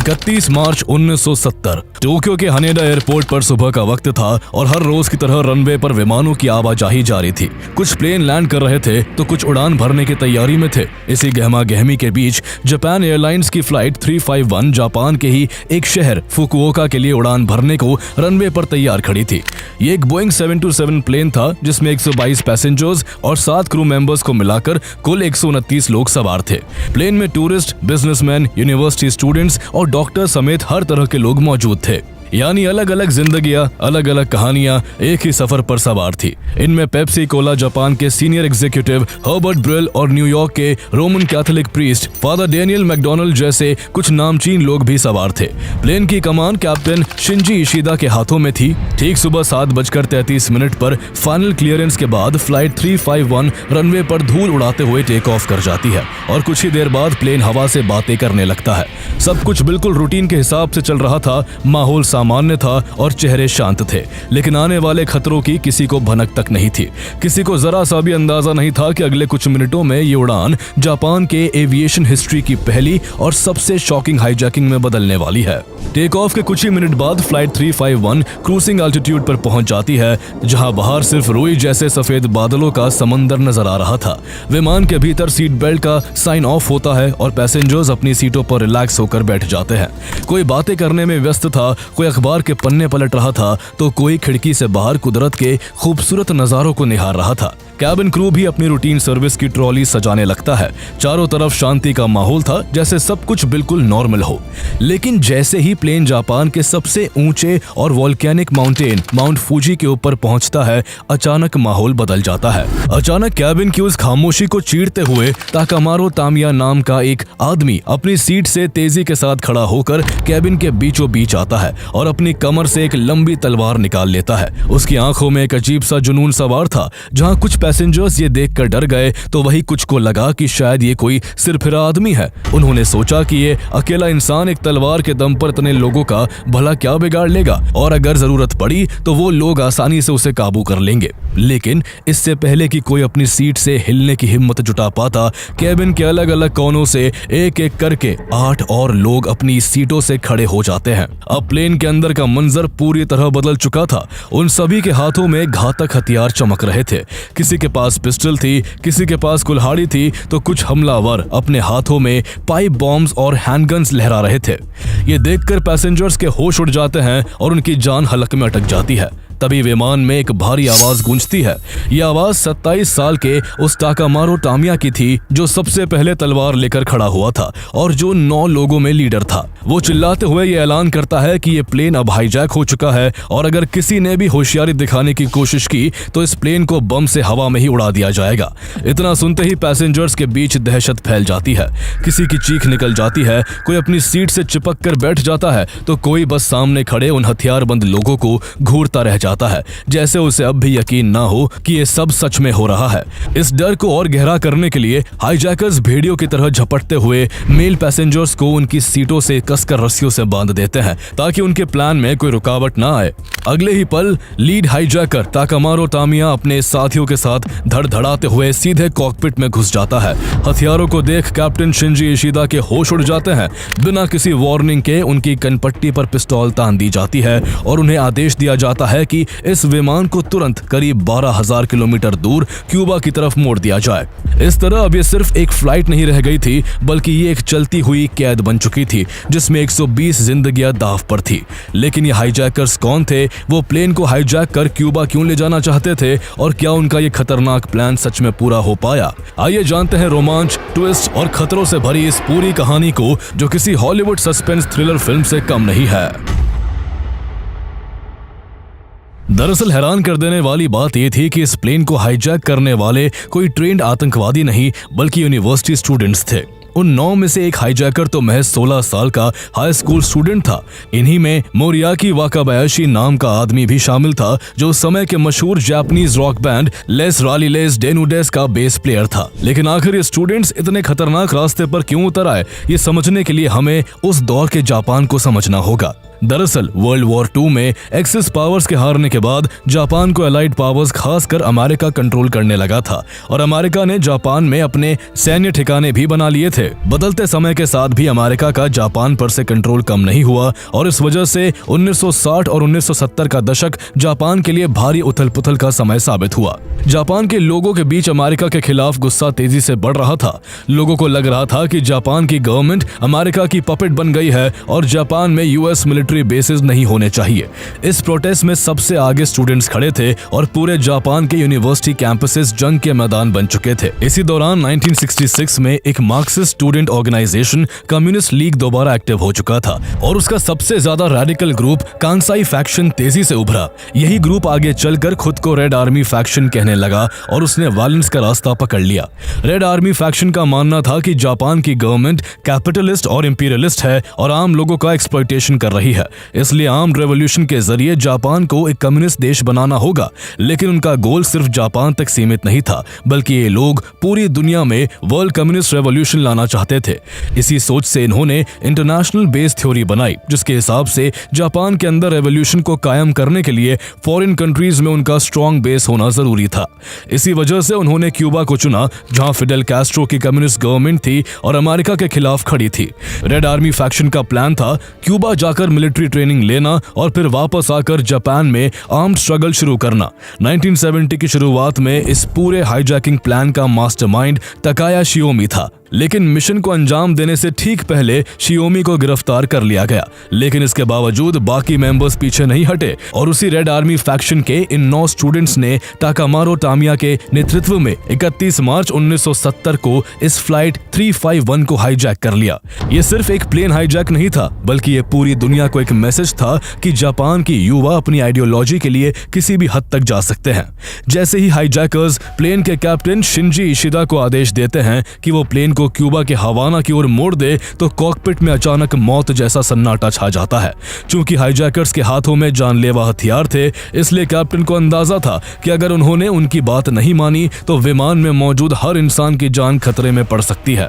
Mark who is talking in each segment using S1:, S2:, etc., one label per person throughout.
S1: 31 मार्च 1970 Tokyo के Haneda airport पर सुबह का वक्त था और हर रोज की तरह रनवे पर विमानों की आवाजाही जारी थी। कुछ प्लेन लैंड कर रहे थे तो कुछ उड़ान भरने की तैयारी में थे। इसी गहमा गहमी के बीच जापान एयरलाइंस की फ्लाइट 351 जापान के ही एक शहर फुकुओका के लिए उड़ान भरने को रनवे पर तैयार खड़ी थी। ये एक बोइंग 727 प्लेन था जिसमें 122 पैसेंजर्स और 7 क्रू मेंबर्स को मिलाकर कुल 129 लोग सवार थे। प्लेन में टूरिस्ट, बिजनेसमैन, यूनिवर्सिटी स्टूडेंट्स और डॉक्टर समेत हर तरह के लोग मौजूद थे। यानी अलग अलग जिंदगियां, अलग अलग कहानियां एक ही सफर पर सवार थी। इनमें पेप्सी कोला जापान के सीनियर एग्जीक्यूटिव हर्बर्ट ब्रिल और न्यूयॉर्क के Roman Catholic priest father Daniel McDonald जैसे कुछ नामचीन लोग भी सवार थे। प्लेन की कमान कैप्टन शिंजी इशिदा के हाथों में थी। ठीक सुबह 7:33 पर फाइनल क्लियरेंस के बाद फ्लाइट 351 रनवे पर धूल उड़ाते हुए टेक ऑफ कर जाती है और कुछ ही देर बाद प्लेन हवा से बातें करने लगता है। सब कुछ बिल्कुल रूटीन के हिसाब से चल रहा था। माहौल सामान्य था और चेहरे शांत थे, लेकिन आने वाले खतरों की किसी को भनक तक नहीं थी। किसी को जरा सा भी अंदाजा नहीं था कि अगले कुछ मिनटों में ये उड़ान जापान के एविएशन हिस्ट्री की पहली और सबसे शॉकिंग हाईजैकिंग में बदलने वाली है। टेक ऑफ के कुछ ही मिनट बाद फ्लाइट 351 क्रूजिंग एल्टीट्यूड पर पहुंच जाती है, जहां बाहर सिर्फ रुई जैसे सफेद बादलों का समंदर नजर आ रहा था। विमान के भीतर सीट बेल्ट का साइन ऑफ होता है और पैसेंजर्स अपनी सीटों पर रिलैक्स होकर बैठ जाते हैं। कोई बातें करने में व्यस्त था, कोई अखबार के पन्ने पलट रहा था तो कोई खिड़की से बाहर कुदरत के खूबसूरत नजारों को निहार रहा था। कैबिन क्रू भी अपनी रूटीन सर्विस की ट्रॉली सजाने लगता है। चारों तरफ शांति का माहौल था, जैसे सब कुछ बिल्कुल नॉर्मल हो। लेकिन जैसे ही प्लेन जापान के सबसे ऊंचे और वोल्केनिक माउंटेन माउंट फूजी के ऊपर पहुंचता है, अचानक माहौल बदल जाता है। अचानक कैबिन की उस खामोशी को चीरते हुए ताकामारो तामिया नाम का एक आदमी अपनी सीट से तेजी के साथ खड़ा होकर कैबिन के बीचों बीच आता है और अपनी कमर से एक लंबी तलवार निकाल लेता है। उसकी आंखों में एक अजीब सा जुनून सवार था। जहां कुछ पैसेंजर्स ये देखकर डर गए तो वही कुछ को लगा कि शायद ये कोई सिरफिरा आदमी है। उन्होंने सोचा कि ये अकेला इंसान एक तलवार के दम पर इतने लोगों का भला क्या बिगाड़ लेगा और अगर जरूरत पड़ी तो वो लोग आसानी से उसे काबू कर लेंगे। लेकिन इससे पहले कि कोई अपनी सीट से हिलने की हिम्मत जुटा पाता, कैबिन के अलग अलग कोनों से एक एक करके 8 और लोग अपनी सीटों से खड़े हो जाते हैं। अब प्लेन के अंदर का मंजर पूरी तरह बदल चुका था। उन सभी के हाथों में घातक हथियार चमक रहे थे। किसी के पास पिस्टल थी, किसी के पास कुल्हाड़ी थी तो कुछ हमलावर अपने हाथों में पाइप बॉम्ब्स और हैंडगन्स लहरा रहे थे। ये देखकर पैसेंजर्स के होश उड़ जाते हैं और उनकी जान हलक में अटक जाती है। तभी विमान में एक भारी आवाज गूंजती है। यह आवाज 27 साल के उस ताकामारो तामिया की थी जो सबसे पहले तलवार लेकर खड़ा हुआ था और जो 9 लोगों में लीडर था। वो चिल्लाते हुए ये ऐलान करता है कि ये प्लेन अब हाईजैक हो चुका है और अगर किसी ने भी होशियारी दिखाने की कोशिश की तो इस प्लेन को बम से हवा में ही उड़ा दिया जाएगा। इतना सुनते ही पैसेंजर्स के बीच दहशत फैल जाती है। किसी की चीख निकल जाती है, कोई अपनी सीट से चिपक कर बैठ जाता है तो कोई बस सामने खड़े उन हथियारबंद लोगों को घूरता रह जाता है, जैसे उसे अब भी यकीन ना हो कि ये सब सच में हो रहा है। इस डर को और गहरा करने के लिए हाईजैकर्स भेड़ियों की तरह झपटते हुए मेल पैसेंजर्स को उनकी सीटों से कसकर रस्सियों से बांध देते हैं ताकि उनके प्लान में कोई रुकावट ना आए। अगले ही पल लीड हाईजैकर ताकामारो तामिया अपने साथियों के साथ धड़धड़ाते हुए सीधे कॉकपिट में घुस जाता है। हथियारों को देख कैप्टन शिंजी इशिदा के होश उड़ जाते हैं। बिना किसी वार्निंग के उनकी कनपट्टी पर पिस्तौल तान दी जाती है और उन्हें आदेश दिया जाता है कि इस विमान को तुरंत करीब 12,000 किलोमीटर दूर क्यूबा की तरफ मोड़ दिया जाए। इस तरह अब ये सिर्फ एक फ्लाइट नहीं रह गई थी, बल्कि ये एक चलती हुई कैद बन चुकी थी जिसमें 120 जिंदगियां दांव पर थी। लेकिन ये हाईजैकर्स कौन थे? वो प्लेन को हाईजैक कर क्यूबा क्यों ले जाना चाहते थे और क्या उनका ये खतरनाक प्लान सच में पूरा हो पाया? आइए जानते हैं रोमांच, ट्विस्ट और खतरों से भरी इस पूरी कहानी को जो किसी हॉलीवुड सस्पेंस थ्रिलर फिल्म से कम नहीं है। दरअसल हैरान कर देने वाली बात यह थी कि इस प्लेन को हाईजैक करने वाले कोई ट्रेंड आतंकवादी नहीं बल्कि यूनिवर्सिटी स्टूडेंट्स थे। उन 9 में से एक हाईजैकर तो महज 16 साल का हाई स्कूल स्टूडेंट था। इन्हीं में मोरियाकी वाकाबायाशी नाम का आदमी भी शामिल था जो उस समय के मशहूर जापानीज रॉक बैंड लेस रालिलेस डेनुडेस का बेस प्लेयर था। लेकिन आखिर ये स्टूडेंट्स इतने खतरनाक रास्ते पर क्यों उतर आए, ये समझने के लिए हमें उस दौर के जापान को समझना होगा। दरअसल वर्ल्ड वॉर 2 में एक्सिस पावर्स के हारने के बाद जापान को अलाइड पावर्स खासकर अमेरिका कंट्रोल करने लगा था और अमेरिका ने जापान में अपने सैन्य ठिकाने भी बना लिए थे। बदलते समय के साथ भी अमेरिका का जापान पर से कंट्रोल कम नहीं हुआ और इस वजह से 1960 और 1970 का दशक जापान के लिए भारी उथल-पुथल का समय साबित हुआ। जापान के लोगों के बीच अमेरिका के खिलाफ गुस्सा तेजी से बढ़ रहा था। लोगों को लग रहा था कि जापान की गवर्नमेंट अमेरिका की पपेट बन गई है और जापान में यूएस मिलिट्री बेसेस नहीं होने चाहिए। इस प्रोटेस्ट में सबसे आगे स्टूडेंट्स खड़े थे और पूरे जापान के यूनिवर्सिटी कैंपसेस जंग के मैदान बन चुके थे। इसी दौरान 1966 में एक Marxist student organisation Communist League दोबारा एक्टिव हो चुका था और उसका सबसे ज्यादा रेडिकल ग्रुप कांसाई फैक्शन तेजी से उभरा। यही ग्रुप आगे चलकर खुद को रेड आर्मी फैक्शन कहने लगा और उसने वायलेंस का रास्ता पकड़ लिया। रेड आर्मी फैक्शन का मानना था कि जापान की गवर्नमेंट कैपिटलिस्ट और इंपीरियलिस्ट है और आम लोगों का एक्सप्लॉयटेशन कर रही है, इसलिए आर्म्ड रेवोल्यूशन के जरिए जापान को एक कम्युनिस्ट देश बनाना होगा। लेकिन उनका गोल सिर्फ जापान तक सीमित नहीं था, बल्कि ये लोग पूरी दुनिया में वर्ल्ड कम्युनिस्ट रेवोल्यूशन लाना चाहते थे। इसी सोच से इन्होंने इंटरनेशनल बेस थ्योरी बनाई, जिसके हिसाब से जापान के अंदर रेवोल्यूशन को कायम करने के लिए फॉरेन कंट्रीज में उनका स्ट्रॉन्ग बेस होना जरूरी था। इसी वजह से उन्होंने क्यूबा को चुना, जहां फिडेल कैस्ट्रो की कम्युनिस्ट गवर्नमेंट थी और अमेरिका के खिलाफ खड़ी थी। रेड आर्मी फैक्शन का प्लान था क्यूबा जाकर मिलिट्री ट्रेनिंग लेना और फिर वापस आकर जापान में आर्म्ड स्ट्रगल शुरू करना। 1970 की शुरुआत में इस पूरे हाईजैकिंग प्लान का मास्टरमाइंड तकाया शियोमी था, लेकिन मिशन को अंजाम देने से ठीक पहले शियोमी को गिरफ्तार कर लिया गया। लेकिन इसके बावजूद बाकी मेंबर्स पीछे नहीं हटे और उसी रेड आर्मी फैक्शन के इन 9 स्टूडेंट्स ने ताकामारो तामिया के नेतृत्व में 31 मार्च 1970 को इस फ्लाइट 351 को हाईजैक कर लिया। ये सिर्फ एक प्लेन हाईजैक नहीं था, बल्कि ये पूरी दुनिया को एक मैसेज था कि जापान की युवा अपनी आइडियोलॉजी के लिए किसी भी हद तक जा सकते हैं। जैसे ही हाईजैकर्स प्लेन के कैप्टन शिंजी इशिदा को आदेश देते हैं कि वो प्लेन को क्यूबा के हवाना की ओर मोड़ दे, तो कॉकपिट में अचानक मौत जैसा सन्नाटा छा जाता है। चूंकि हाईजैकर्स के हाथों में जानलेवा हथियार थे, इसलिए कैप्टन को अंदाजा था कि अगर उन्होंने उनकी बात नहीं मानी तो विमान में मौजूद हर इंसान की जान खतरे में पड़ सकती है।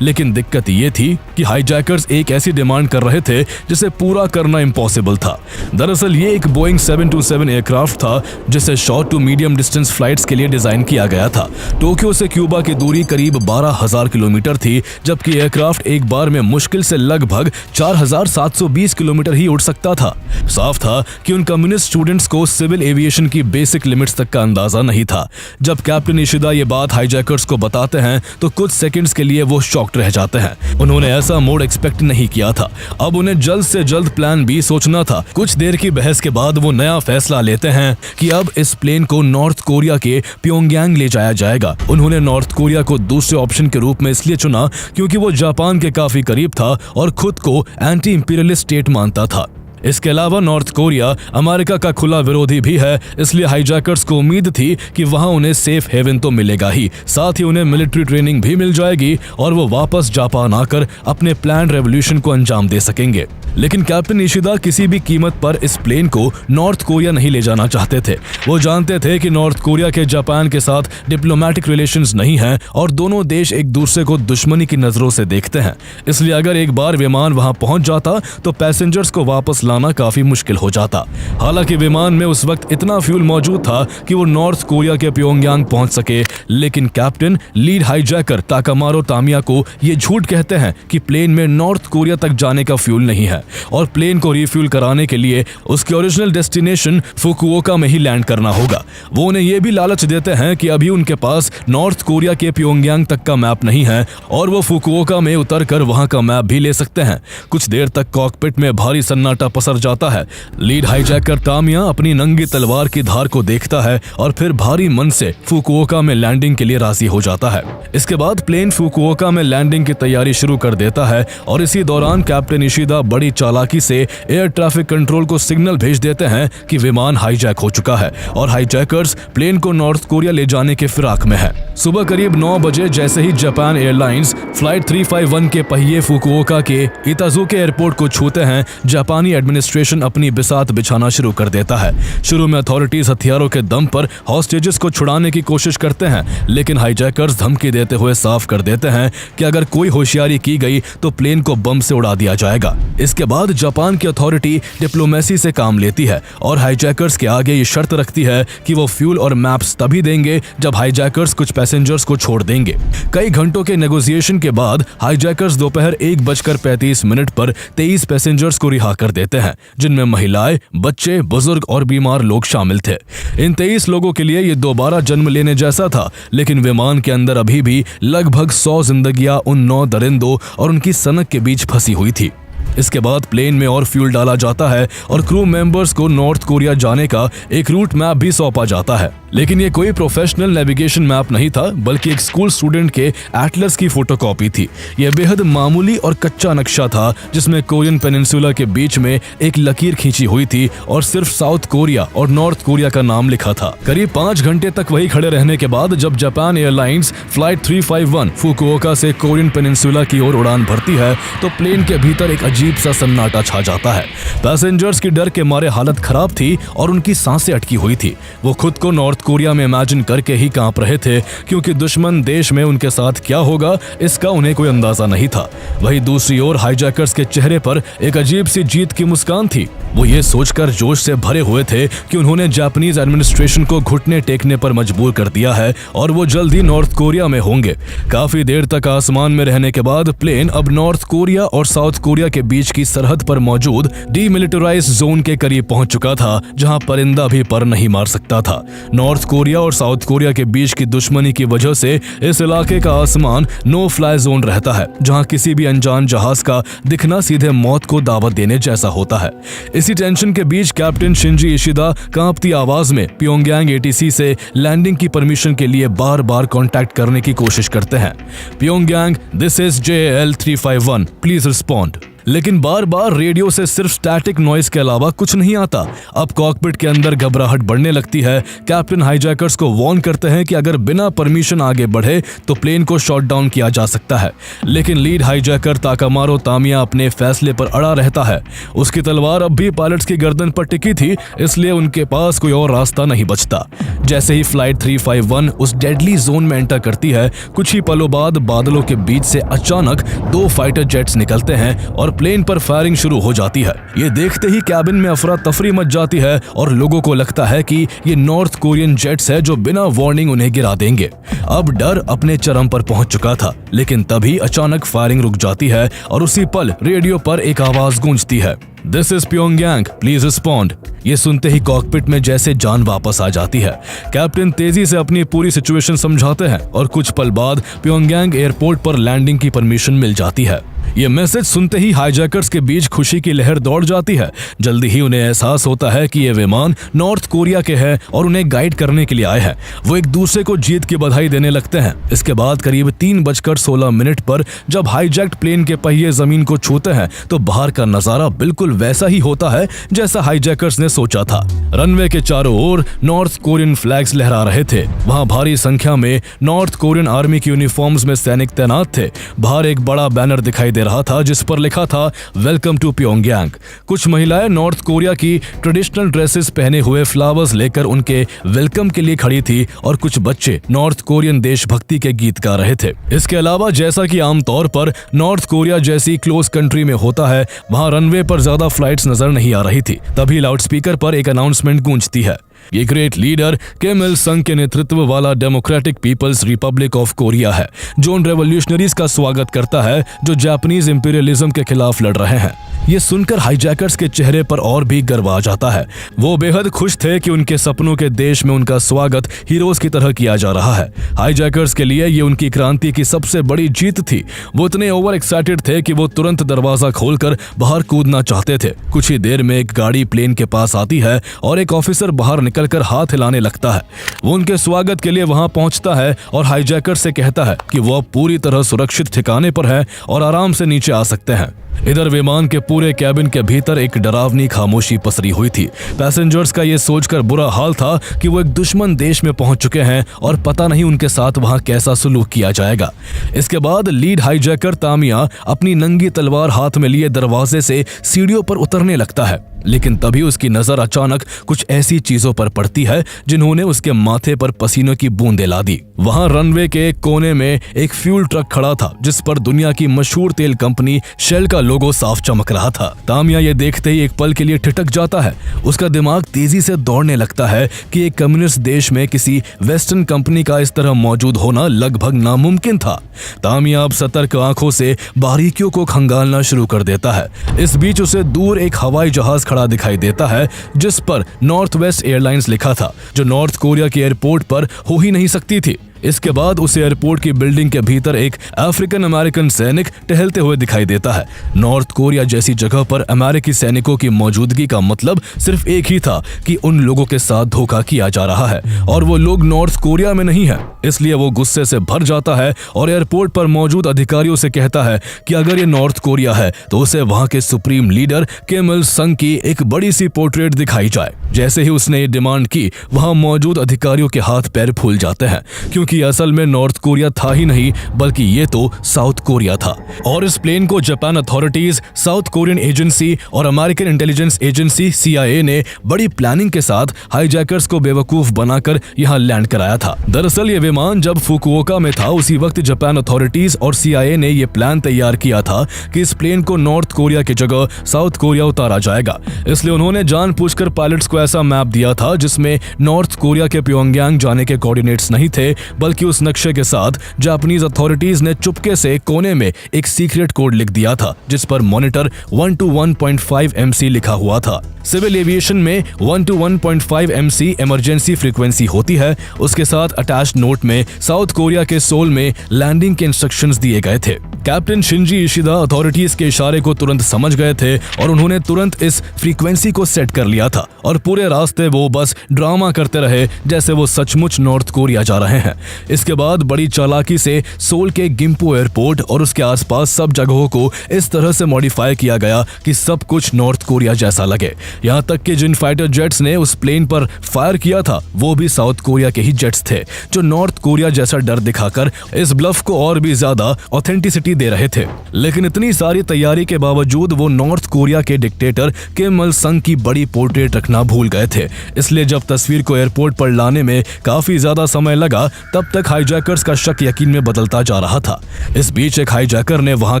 S1: लेकिन दिक्कत ये थी कि हाईजैकर्स एक ऐसी डिमांड कर रहे थे जिसे पूरा करना इम्पॉसिबल था। दरअसल ये एक बोइंग 727 एयरक्राफ्ट था, जिसे short to medium distance flights के लिए डिजाइन किया गया था। टोक्यो से क्यूबा की दूरी करीब 12,000 किलोमीटर थी, जबकि एयरक्राफ्ट एक बार में मुश्किल से लगभग 4,720 किलोमीटर ही उड़ सकता था। साफ था कि उन कम्युनिस्ट स्टूडेंट्स को सिविल एविएशन की बेसिक लिमिट्स तक का अंदाजा नहीं था। जब कैप्टन इशिदा ये बात हाईजैकर्स को बताते हैं तो कुछ सेकंड्स के लिए वो शॉक्ड रह जाते हैं। उन्होंने ऐसा मोड एक्सपेक्ट नहीं किया था। अब उन्हें जल्द से जल्द प्लान बी सोचना था। कुछ देर की बहस के बाद वो नया फैसला लेते हैं कि अब इस प्लेन को नॉर्थ कोरिया के प्योंगयांग ले जाया जाएगा। उन्होंने नॉर्थ कोरिया को दूसरे ऑप्शन के रूप में इसलिए चुना क्योंकि वो जापान के काफी करीब था और खुद को एंटी इंपीरियलिस्ट स्टेट मानता था। इसके अलावा नॉर्थ कोरिया अमेरिका का खुला विरोधी भी है, इसलिए हाईजैकर्स को उम्मीद थी कि वहां उन्हें सेफ हेवन तो मिलेगा ही, साथ ही उन्हें मिलिट्री ट्रेनिंग भी मिल जाएगी और वो वापस जापान आकर अपने प्लान रेवोल्यूशन को अंजाम दे सकेंगे। लेकिन कैप्टन इशिदा किसी भी कीमत पर इस प्लेन को नॉर्थ कोरिया नहीं ले जाना चाहते थे। वो जानते थे कि नॉर्थ कोरिया के जापान के साथ डिप्लोमेटिक रिलेशंस नहीं हैं और दोनों देश एक दूसरे को दुश्मनी की नजरों से देखते हैं। इसलिए अगर एक बार विमान वहां पहुंच जाता तो पैसेंजर्स को वापस लाना काफी मुश्किल हो जाता। हालांकि विमान में उस वक्त इतना फ्यूल मौजूद था कि वो नॉर्थ कोरिया के प्योंगयांग पहुंच सके, लेकिन कैप्टन लीड हाईजैकर ताकामारो तामिया को ये झूठ कहते हैं कि प्लेन में नॉर्थ कोरिया तक जाने का फ्यूल नहीं है और प्लेन को रिफ्यूल कराने के लिए उसके ओरिजिनल डेस्टिनेशन फुकुओका में ही लैंड करना होगा। वो उन्हें ये भी लालच देते हैं कि अभी उनके पास नॉर्थ कोरिया के प्योंगयांग तक का मैप नहीं है और वो फुकुओका में उतरकर वहां का मैप भी ले सकते हैं। कुछ देर तक कॉकपिट में भारी सन्नाटा पसर जाता है। लीड हाईजैकर तामिया अपनी नंगी तलवार की धार को देखता है और फिर भारी मन से फुकुओका में लैंडिंग के लिए राजी हो जाता है। इसके बाद प्लेन फुकुओका में लैंडिंग की तैयारी शुरू कर देता है और इसी दौरान कैप्टन इशिदा बड़ी चालाकी से एयर ट्रैफिक कंट्रोल को सिग्नल भेज देते हैं कि विमान हाईजैक हो चुका है और हाईजैकर्स प्लेन को नॉर्थ कोरिया ले जाने के फिराक में है। सुबह करीब 9 बजे जैसे ही जापान एयरलाइंस फ्लाइट 351 के पहिए फुकुओका के इताजुके एयरपोर्ट को छूते हैं, जापानी एडमिनिस्ट्रेशन अपनी बिसात बिछाना शुरू कर देता है। शुरू में अथॉरिटीज हथियारों के दम पर हॉस्टेजेस को छुड़ाने की कोशिश करते हैं, लेकिन हाईजैकर्स धमकी देते हुए साफ कर देते हैं कि अगर कोई होशियारी की गई तो प्लेन को बम से उड़ा दिया जाएगा। इसके बाद जापान की अथॉरिटी डिप्लोमेसी से काम लेती है और हाईजैकर्स के आगे ये शर्त रखती है कि वो फ्यूल और मैप्स तभी देंगे जब हाईजैकर्स कुछ पैसेंजर्स को छोड़ देंगे। कई घंटों के नेगोशिएशन के बाद हाईजैकर्स दोपहर 1:35 पर 23 पैसेंजर्स को रिहा कर देते हैं, जिनमें महिलाएं, बच्चे, बुजुर्ग और बीमार लोग शामिल थे। इन 23 लोगों के लिए ये दोबारा जन्म लेने जैसा था, लेकिन विमान के अंदर अभी भी लगभग 100 जिंदगियां उन 9 दरिंदों और उनकी सनक के बीच फंसी हुई थी। इसके बाद प्लेन में और फ्यूल डाला जाता है और क्रू मेंबर्स को नॉर्थ कोरिया जाने का एक रूट मैप भी सौंपा जाता है। लेकिन ये कोई प्रोफेशनल नेविगेशन मैप नहीं था, बल्कि एक स्कूल स्टूडेंट के एटलस की फोटोकॉपी थी। यह बेहद मामूली और कच्चा नक्शा था, जिसमें कोरियन पेनिनसुला के बीच में एक लकीर खींची हुई थी और सिर्फ साउथ कोरिया और नॉर्थ कोरिया का नाम लिखा था। करीब 5 घंटे तक वही खड़े रहने के बाद जब जापान एयरलाइंस फ्लाइट 351 फुकुओका से कोरियन पेनिनसुला की ओर उड़ान भरती है, तो प्लेन के भीतर एक अजीब सा सन्नाटा छा जाता है। पैसेंजर्स की डर के मारे हालत खराब थी और उनकी सांसें अटकी हुई थी। वो खुद को नॉर्थ कोरिया में इमेजिन करके ही कांप रहे थे, क्योंकि दुश्मन देश में उनके साथ क्या होगा इसका उन्हें कोई अंदाजा नहीं था। वहीं दूसरी ओर हाईजैकर्स के चेहरे पर एक अजीब सी जीत की मुस्कान थी। वो ये सोचकर जोश से भरे हुए थे कि उन्होंने जापानीज एडमिनिस्ट्रेशन को घुटने टेकने पर मजबूर कर दिया है और वो जल्द ही नॉर्थ कोरिया में होंगे। काफी देर तक आसमान में रहने के बाद प्लेन अब नॉर्थ कोरिया और साउथ कोरिया के बीच की सरहद पर मौजूद डीमिलिटराइज्ड जोन के करीब पहुंच चुका था, जहां परिंदा भी पर नहीं मार सकता था। नॉर्थ कोरिया और साउथ कोरिया के बीच की दुश्मनी की वजह से इस इलाके का आसमान नो फ्लाई जोन रहता है, जहां किसी भी अनजान जहाज का दिखना सीधे मौत को दावत देने जैसा होता है। इसी टेंशन के बीच कैप्टन शिंजी इशिदा कांपती आवाज में प्योंगयांग एटीसी से लैंडिंग की परमिशन के लिए बार बार कांटेक्ट करने की कोशिश करते हैं। Pyongyang, this is JL 351, please respond. लेकिन बार बार रेडियो से सिर्फ स्टैटिक नॉइस के अलावा कुछ नहीं आता। अब कॉकपिट के अंदर घबराहट बढ़ने लगती है। कैप्टन हाईजैकर्स को वार्न करते हैं कि अगर बिना परमिशन आगे बढ़े तो प्लेन को शॉट डाउन किया जा सकता है, लेकिन लीड हाईजैकर ताकामारो तामिया अपने फैसले पर अड़ा रहता है। उसकी तलवार अब भी पायलट्स की गर्दन पर टिकी थी, इसलिए उनके पास कोई और रास्ता नहीं बचता। जैसे ही फ्लाइट 351 उस डेडली जोन में एंटर करती है, कुछ ही पलों बाद बादलों के बीच से अचानक 2 फाइटर जेट्स निकलते हैं और प्लेन पर फायरिंग शुरू हो जाती है। ये देखते ही कैबिन में अफरा तफरी मच जाती है और लोगों को लगता है कि ये नॉर्थ कोरियन जेट्स है जो बिना वार्निंग उन्हें गिरा देंगे। अब डर अपने चरम पर पहुंच चुका था, लेकिन तभी अचानक फायरिंग रुक जाती है और उसी पल रेडियो पर एक आवाज गूंजती है, this is Pyongyang, please respond. ये सुनते ही कॉकपिट में जैसे जान वापस आ जाती है। कैप्टन तेजी से अपनी पूरी सिचुएशन समझाते हैं और कुछ पल बाद प्योंगयांग एयरपोर्ट पर लैंडिंग की परमिशन मिल जाती है। ये मैसेज सुनते ही हाईजैकर्स के बीच खुशी की लहर दौड़ जाती है। जल्दी ही उन्हें एहसास होता है कि ये विमान नॉर्थ कोरिया के हैं और उन्हें गाइड करने के लिए आए हैं। वो एक दूसरे को जीत की बधाई देने लगते हैं। इसके बाद करीब 3:16 पर जब हाईजैक्ट प्लेन के पहिए जमीन को छूते हैं तो बाहर का नजारा बिल्कुल वैसा ही होता है जैसा हाईजैकर्स ने सोचा था। रनवे के चारों ओर नॉर्थ कोरियन फ्लैग्स लहरा रहे थे। वहां भारी संख्या में नॉर्थ कोरियन आर्मी की यूनिफॉर्म्स में सैनिक तैनात थे। बाहर एक बड़ा बैनर दिखाई दे रहा था जिस पर लिखा था वेलकम टू प्योंगयांग। कुछ महिलाएं नॉर्थ कोरिया की ट्रेडिशनल ड्रेसेस पहने हुए फ्लावर्स लेकर उनके वेलकम के लिए खड़ी थी और कुछ बच्चे नॉर्थ कोरियन देशभक्ति के गीत गा रहे थे। इसके अलावा जैसा कि आमतौर पर नॉर्थ कोरिया जैसी क्लोज कंट्री में होता है, वहां रनवे पर ज्यादा फ्लाइट्स नजर नहीं आ रही थी। तभी लाउडस्पीकर पर एक अनाउंसमेंट गूंजती है, ये ग्रेट लीडर किम इल संग के नेतृत्व वाला Democratic People's Republic of Korea है, जो उन रेवोल्यूशनरीज का स्वागत करता है जो जापानीज इंपीरियलिज्म के खिलाफ लड़ रहे हैं। ये सुनकर हाईजैकर्स के चेहरे पर और भी गर्व आ जाता है। वो बेहद खुश थे कि उनके सपनों के देश में उनका स्वागत हीरोज की तरह किया जा रहा है। हाईजैकर्स के लिए ये उनकी क्रांति की सबसे बड़ी जीत थी। वो इतने ओवर एक्साइटेड थे कि वो तुरंत दरवाजा खोलकर बाहर कूदना चाहते थे। कुछ ही देर में एक गाड़ी प्लेन के पास आती है और एक ऑफिसर बाहर निकलकर हाथ हिलाने लगता है। वो उनके स्वागत के लिए वहां पहुंचता है और हाईजैकर से कहता है कि वो अब पूरी तरह सुरक्षित ठिकाने पर है और आराम से नीचे आ सकते हैं। इधर विमान के पूरे कैबिन के भीतर एक डरावनी खामोशी पसरी हुई थी। पैसेंजर्स का ये सोचकर बुरा हाल था कि वो एक दुश्मन देश में पहुंच चुके हैं और पता नहीं उनके साथ वहां कैसा सुलूक किया जाएगा। इसके बाद लीड हाईजैकर तामिया अपनी नंगी तलवार हाथ में लिए दरवाजे से सीढ़ियों पर उतरने लगता है, लेकिन तभी उसकी नजर अचानक कुछ ऐसी चीजों पर पड़ती है जिन्होंने उसके माथे पर पसीनों की बूंदें ला दी। वहां रनवे के एक कोने में एक फ्यूल ट्रक खड़ा था जिस पर दुनिया की मशहूर तेल कंपनी शेल का लोगो साफ चमक रहा था। तामिया ये देखते ही एक पल के लिए ठिठक जाता है। उसका दिमाग तेजी से दौड़ने लगता है कि एक कम्युनिस्ट देश में किसी वेस्टर्न कंपनी का इस तरह मौजूद होना लगभग नामुमकिन था। तामिया अब सतर्क आंखों से बारीकियों को खंगालना शुरू कर देता है। इस बीच उसे दूर एक हवाई जहाज खड़ा दिखाई देता है जिस पर नॉर्थ वेस्ट एयरलाइंस लिखा था, जो नॉर्थ कोरिया के एयरपोर्ट पर हो ही नहीं सकती थी। इसके बाद उसे एयरपोर्ट की बिल्डिंग के भीतर एक अफ्रीकन अमेरिकन सैनिक टहलते हुए दिखाई देता है। नॉर्थ कोरिया जैसी जगह पर अमेरिकी सैनिकों की मौजूदगी का मतलब सिर्फ एक ही था कि उन लोगों के साथ धोखा किया जा रहा है और वो लोग नॉर्थ कोरिया में नहीं है। इसलिए वो गुस्से से भर जाता है और एयरपोर्ट पर मौजूद अधिकारियों से कहता है कि अगर ये नॉर्थ कोरिया है तो उसे वहां के सुप्रीम लीडर किम इल संग की एक बड़ी सी पोर्ट्रेट दिखाई जाए। जैसे ही उसने ये डिमांड की, वहां मौजूद अधिकारियों के हाथ पैर फूल जाते हैं, क्योंकि असल में नॉर्थ कोरिया था ही नहीं बल्कि ये तो साउथ कोरिया था। और इस प्लेन को Japan authorities, south Korean agency और अमेरिकन इंटेलिजेंस एजेंसी CIA ने बड़ी प्लानिंग के साथ हाईजैकर्स को बेवकूफ बनाकर यहाँ लैंड कराया था। दरअसल ये विमान जब फुकुओका में था उसी वक्त जापान अथॉरिटीज और CIA ने ये प्लान तैयार किया था कि इस प्लेन को नॉर्थ कोरिया की जगह साउथ कोरिया उतारा जाएगा। इसलिए उन्होंने जानबूझकर पायलट्स को ऐसा मैप दिया था जिसमें नॉर्थ कोरिया के प्योंगयांग जाने के कोऑर्डिनेट्स नहीं थे, बल्कि उस नक्शे के साथ जापानीज अथॉरिटीज ने चुपके से कोने में एक सीक्रेट कोड लिख दिया था जिस पर मॉनिटर 1 to 1.5 MC लिखा हुआ था। सिविल एविएशन में 1 to 1.5 MC इमरजेंसी फ्रीक्वेंसी होती है। उसके साथ अटैच्ड नोट में साउथ कोरिया के सोल में लैंडिंग के इंस्ट्रक्शंस दिए गए थे। कैप्टन शिंजी इशिदा अथॉरिटीज के इशारे को तुरंत समझ गए थे और उन्होंने तुरंत इस फ्रीक्वेंसी को सेट कर लिया था और पूरे रास्ते वो बस ड्रामा करते रहे जैसे वो सचमुच नॉर्थ कोरिया जा रहे हैं। इसके बाद बड़ी चालाकी से सोल के गिम्पो एयरपोर्ट और उसके आसपास सब जगहों को इस तरह से मॉडिफाई किया गया कि सब कुछ नॉर्थ कोरिया जैसा लगे। यहाँ तक कि जिन फाइटर जेट्स ने उस प्लेन पर फायर किया था वो भी साउथ कोरिया के ही जेट्स थे, जो नॉर्थ कोरिया जैसा डर दिखाकर इस ब्लफ को और भी ज्यादा ऑथेंटिसिटी दे रहे थे। लेकिन इतनी सारी तैयारी के बावजूद वो नॉर्थ कोरिया के डिक्टेटर किम इल संग की बड़ी पोर्ट्रेट रखना भूल गए थे। इसलिए जब तस्वीर को एयरपोर्ट पर लाने में काफी ज्यादा समय लगा, तब तक हाईजैकर्स का शक यकीन में बदलता जा रहा था। इस बीच एक हाईजैकर ने वहां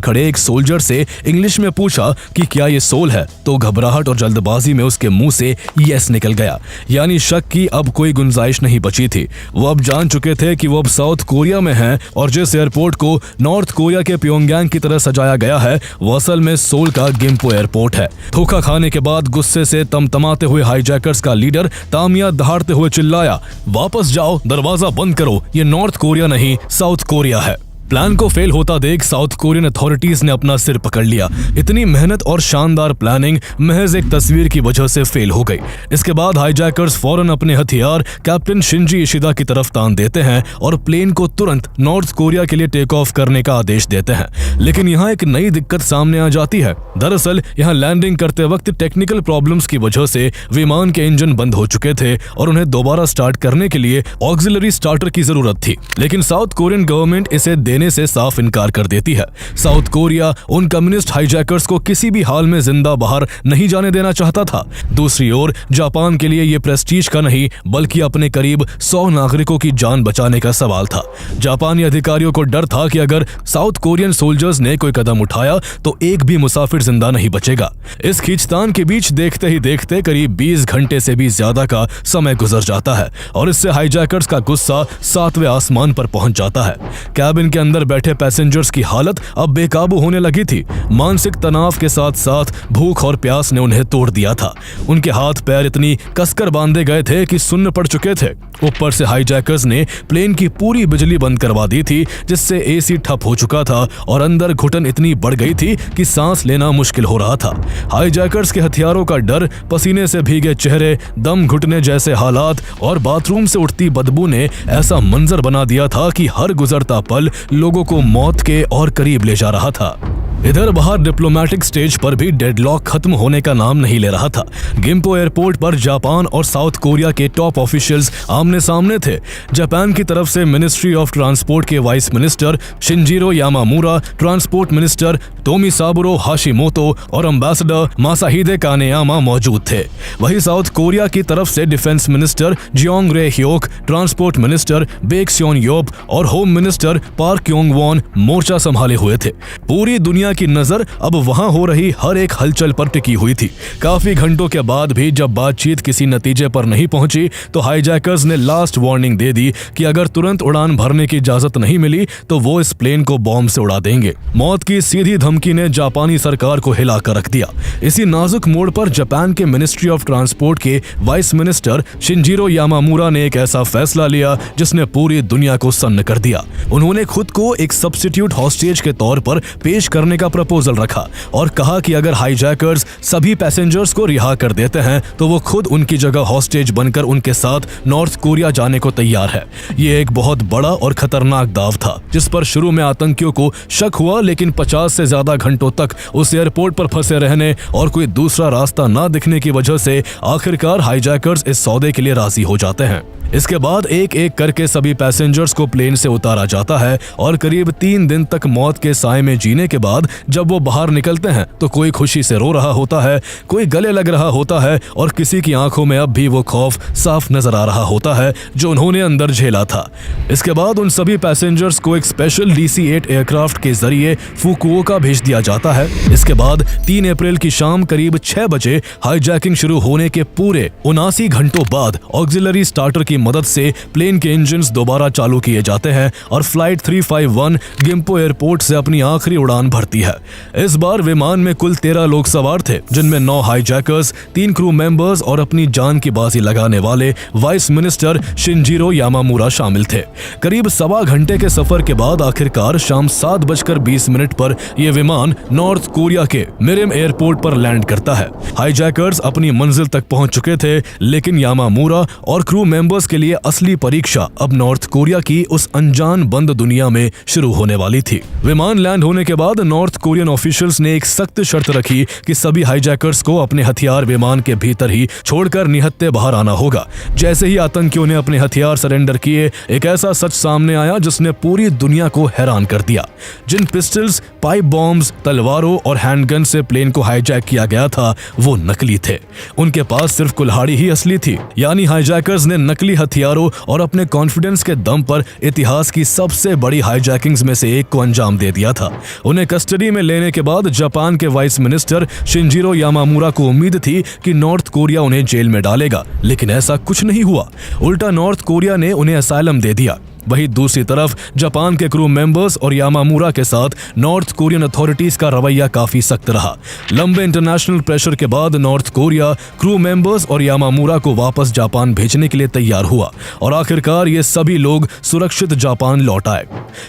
S1: खड़े एक सोल्जर से इंग्लिश में पूछा कि क्या ये सोल है, तो घबराहट और जल्दबाजी में उसके मुंह से यस निकल गया। यानी शक की अब कोई गुंजाइश नहीं बची थी। वो अब जान चुके थे कि वो अब साउथ कोरिया में हैं और जिस एयरपोर्ट को नॉर्थ कोरिया के प्योंगयांग की तरह सजाया गया है वो असल में सोल का गिम्पो एयरपोर्ट है। धोखा खाने के बाद गुस्से से तमतमाते हुए हाईजैकर्स का लीडर तामिया दहाड़ते हुए चिल्लाया, वापस जाओ, दरवाजा बंद करो, ये नॉर्थ कोरिया नहीं साउथ कोरिया है। प्लान को फेल होता देख साउथ कोरियन अथॉरिटीज ने अपना सिर पकड़ लिया। इतनी मेहनत और शानदार प्लानिंग महज एक तस्वीर की वजह से फेल हो गई। इसके बाद हाईजैकर्स फौरन अपने हथियार कैप्टन शिंजी इशिदा की तरफ तान देते हैं और प्लेन को तुरंत नॉर्थ कोरिया के लिए टेक ऑफ करने का आदेश देते हैं। लेकिन यहाँ एक नई दिक्कत सामने आ जाती है। दरअसल यहाँ लैंडिंग करते वक्त टेक्निकल प्रॉब्लम्स की वजह से विमान के इंजन बंद हो चुके थे और उन्हें दोबारा स्टार्ट करने के लिए ऑक्सिलरी स्टार्टर की जरूरत थी। लेकिन साउथ कोरियन गवर्नमेंट इसे देने से साफ इनकार कर देती है। साउथ कोरिया उन कम्युनिस्ट हाईजैकर्स को किसी भी हाल में जिंदा बाहर नहीं जाने देना चाहता था। दूसरी ओर जापान के लिए यह प्रेस्टीज का नहीं बल्कि अपने करीब 100 नागरिकों की जान बचाने का सवाल था। जापानी अधिकारियों को डर था कि अगर साउथ कोरियन सोल्जर्स ने कोई कदम उठाया तो एक भी मुसाफिर जिंदा नहीं बचेगा। इस खींचतान के बीच देखते ही देखते करीब 20 घंटे से भी ज्यादा का समय गुजर जाता है और इससे हाईजैकर्स का गुस्सा 7वें आसमान पर पहुंच जाता है। कैबिन के अंदर बैठे पैसेंजर्स की हालत अब बेकाबू होने लगी थी। मानसिक तनाव के साथ साथ भूख और प्यास ने उन्हें तोड़ दिया था। उनके हाथ पैर इतनी कसकर बांधे गए थे कि सुन्न पड़ चुके थे। ऊपर से हाईजैकर्स ने प्लेन की पूरी बिजली बंद करवा दी थी, जिससे AC ठप हो चुका था और अंदर घुटन इतनी बढ़ गई थी कि सांस लेना मुश्किल हो रहा था। हाईजैकर्स के हथियारों का डर, पसीने से भीगे चेहरे, दम घुटने जैसे हालात और बाथरूम से उठती बदबू ने ऐसा मंजर बना दिया था कि हर गुजरता पल लोगों को मौत के और करीब ले जा रहा था। इधर बाहर डिप्लोमेटिक स्टेज पर भी डेडलॉक खत्म होने का नाम नहीं ले रहा था। गिम्पो एयरपोर्ट पर जापान और साउथ कोरिया के टॉप ऑफिशियल्स आमने सामने थे। जापान की तरफ से मिनिस्ट्री ऑफ ट्रांसपोर्ट के vice minister Shinjiro Yamamura, transport minister Tomisaburo Hashimoto और एम्बेसडर मासाहिदे कानेयामा मौजूद थे। वहीं साउथ कोरिया की तरफ से defence minister Jeong Rae Hyeok, transport minister Baek Seon Yeop और home minister Park Kyung Won मोर्चा संभाले हुए थे। पूरी दुनिया की नजर अब वहां हो रही हर एक हलचल पर टिकी हुई थी। काफी घंटों के बाद भी जब बातचीत किसी नतीजे पर नहीं पहुंची तो हाईजैकर्स ने लास्ट वार्निंग दे दी कि अगर तुरंत उड़ान भरने की इजाजत नहीं मिली तो वो इस प्लेन को बॉम्ब से उड़ा देंगे। मौत की सीधी धमकी ने जापानी सरकार को हिला कर रख दिया। इसी नाजुक मोड़ पर जापान के मिनिस्ट्री ऑफ ट्रांसपोर्ट के वाइस मिनिस्टर शिंजिरो यामामूरा ने एक ऐसा फैसला लिया जिसने पूरी दुनिया को सन्न कर दिया। उन्होंने खुद को एक सब्स्टिट्यूट हॉस्टेज के तौर पर पेश करने का प्रपोजल रखा और कहा कि अगर हाईजैकर्स सभी पैसेंजर्स को रिहा कर देते हैं तो वो खुद उनकी जगह हॉस्टेज बनकर उनके साथ नॉर्थ कोरिया जाने को तैयार है। ये एक बहुत बड़ा और खतरनाक दाव था जिस पर शुरू में आतंकियों को शक हुआ, लेकिन 50 से ज्यादा घंटों तक उस एयरपोर्ट पर फंसे रहने और कोई दूसरा रास्ता ना दिखने की वजह से आखिरकार हाईजैकर्स इस सौदे के लिए राजी हो जाते हैं। इसके बाद एक एक करके सभी पैसेंजर्स को प्लेन से उतारा जाता है और करीब 3 दिन तक मौत के साए में जीने के बाद जब वो बाहर निकलते हैं तो कोई खुशी से रो रहा होता है, कोई गले लग रहा होता है और किसी की आंखों में अब भी वो खौफ साफ नजर आ रहा होता है जो उन्होंने अंदर झेला था। इसके बाद उन सभी पैसेंजर्स को एक स्पेशल DC-8 एयरक्राफ्ट के जरिए फुकुओका भेज दिया जाता है। इसके बाद 3 अप्रैल की शाम करीब 6 बजे हाईजैकिंग शुरू होने के पूरे 79 घंटों बाद ऑक्सिलरी स्टार्टर की मदद से प्लेन के इंजन्स दोबारा चालू किए जाते हैं और फ्लाइट 351 गिम्पो एयरपोर्ट से अपनी आखिरी उड़ान भरती है। इस बार विमान में कुल 13 लोग सवार थे, जिनमें 9 हाईजैकर्स, 3 क्रू मेंबर्स और अपनी जान की बाजी लगाने वाले वाइस मिनिस्टर शिंजिरो यामामूरा शामिल थे। करीब 1.25 घंटे के सफर के बाद आखिरकार शाम 7:20 पर यह विमान नॉर्थ कोरिया के मिरिम एयरपोर्ट पर लैंड करता है। हाईजैकर्स अपनी मंजिल तक पहुंच चुके थे, लेकिन यामामूरा और क्रू मेंबर्स के लिए असली परीक्षा अब नॉर्थ कोरिया की उस अनजान बंद दुनिया में शुरू होने वाली थी। विमान लैंड होने के बाद नॉर्थ कोरियन ऑफिशियल्स ने एक सख्त शर्त रखी कि सभी हाईजैकर्स को अपने हथियार विमान के भीतर ही छोड़कर निहत्थे बाहर आना होगा। जैसे ही आतंकियों ने अपने हथियार सरेंडर किए, एक ऐसा सच सामने आया जिसने पूरी दुनिया को हैरान कर दिया। जिन पिस्टल्स, पाइप बॉम्ब्स, तलवारों और हैंडगन से प्लेन को हाईजैक किया गया था वो नकली थे। उनके पास सिर्फ कुल्हाड़ी ही असली थी, यानी हाईजैकर्स ने नकली हथियारों और अपने कॉन्फिडेंस के दम पर इतिहास की सबसे बड़ी हाईजैकिंग्स में से एक को अंजाम दे दिया था। उन्हें कस्टडी में लेने के बाद जापान के वाइस मिनिस्टर शिंजिरो यामामूरा को उम्मीद थी कि नॉर्थ कोरिया उन्हें जेल में डालेगा, लेकिन ऐसा कुछ नहीं हुआ। उल्टा नॉर्थ कोरिया ने उन्हें असाइलम दे दिया। वहीं दूसरी तरफ जापान के क्रू मेंबर्स और यामामूरा के साथ नॉर्थ कोरियन अथॉरिटीज का रवैया काफी सख्त रहा। लंबे इंटरनेशनल प्रेशर के बाद नॉर्थ कोरिया क्रू मेंबर्स और यामामूरा को वापस जापान भेजने के लिए तैयार हुआ और आखिरकार ये सभी लोग सुरक्षित जापान लौट आए।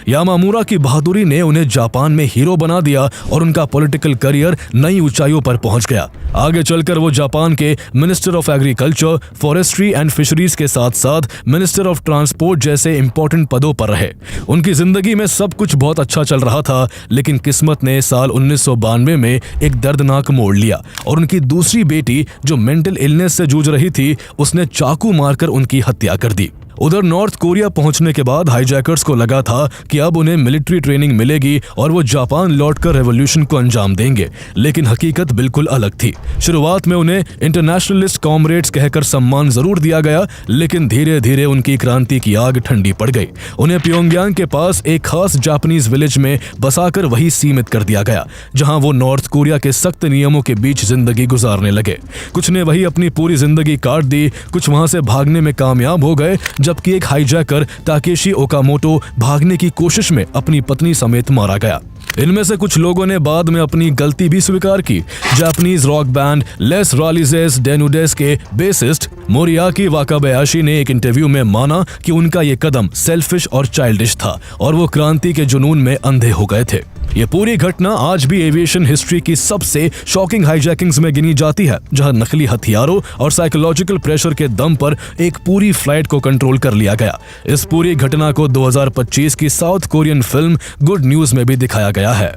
S1: यामामूरा की बहादुरी ने उन्हें जापान में हीरो बना दिया और उनका पॉलिटिकल करियर नई ऊंचाइयों पर पहुंच गया। आगे चलकर वो जापान के minister of agriculture, forestry and fisheries के साथ साथ मिनिस्टर ऑफ ट्रांसपोर्ट जैसे इंपॉर्टेंट पदों पर रहे। उनकी जिंदगी में सब कुछ बहुत अच्छा चल रहा था, लेकिन किस्मत ने साल 1992 में एक दर्दनाक मोड़ लिया और उनकी दूसरी बेटी जो मेंटल इलनेस से जूझ रही थी, उसने चाकू मारकर उनकी हत्या कर दी। उधर नॉर्थ कोरिया पहुंचने के बाद हाईजैकर्स को लगा था कि अब उन्हें मिलिट्री ट्रेनिंग मिलेगी और वो जापान लौटकर रेवोल्यूशन को अंजाम देंगे, लेकिन हकीकत बिल्कुल अलग थी। शुरुआत में उन्हें इंटरनेशनलिस्ट कॉमरेड्स कहकर सम्मान जरूर दिया गया, लेकिन धीरे धीरे उनकी क्रांति की आग ठंडी पड़ गई। उन्हें प्योंगयांग के पास एक खास जापानीज विलेज में बसाकर वही सीमित कर दिया गया, जहां वो नॉर्थ कोरिया के सख्त नियमों के बीच जिंदगी गुजारने लगे। कुछ ने वही अपनी पूरी जिंदगी काट दी, कुछ वहां से भागने में कामयाब हो गए, जबकि एक हाईजैकर ताकेशी ओकामोटो भागने की कोशिश में अपनी पत्नी समेत मारा गया। इनमें से कुछ लोगों ने बाद में अपनी गलती भी स्वीकार की। जापानीज रॉक बैंड लेस रालिजेस डेनुडेस के बेसिस्ट मोरियाकी वाकाबयाशी ने एक इंटरव्यू में माना कि उनका ये कदम सेल्फिश और चाइल्डिश था और वो क्रांति के जुनून में अंधे हो गए थे। ये पूरी घटना आज भी एविएशन हिस्ट्री की सबसे शॉकिंग हाईजैकिंग्स में गिनी जाती है, जहां नकली हथियारों और साइकोलॉजिकल प्रेशर के दम पर एक पूरी फ्लाइट को कंट्रोल कर लिया गया। इस पूरी घटना को 2025 की south Korean film good news में भी दिखाया गया है।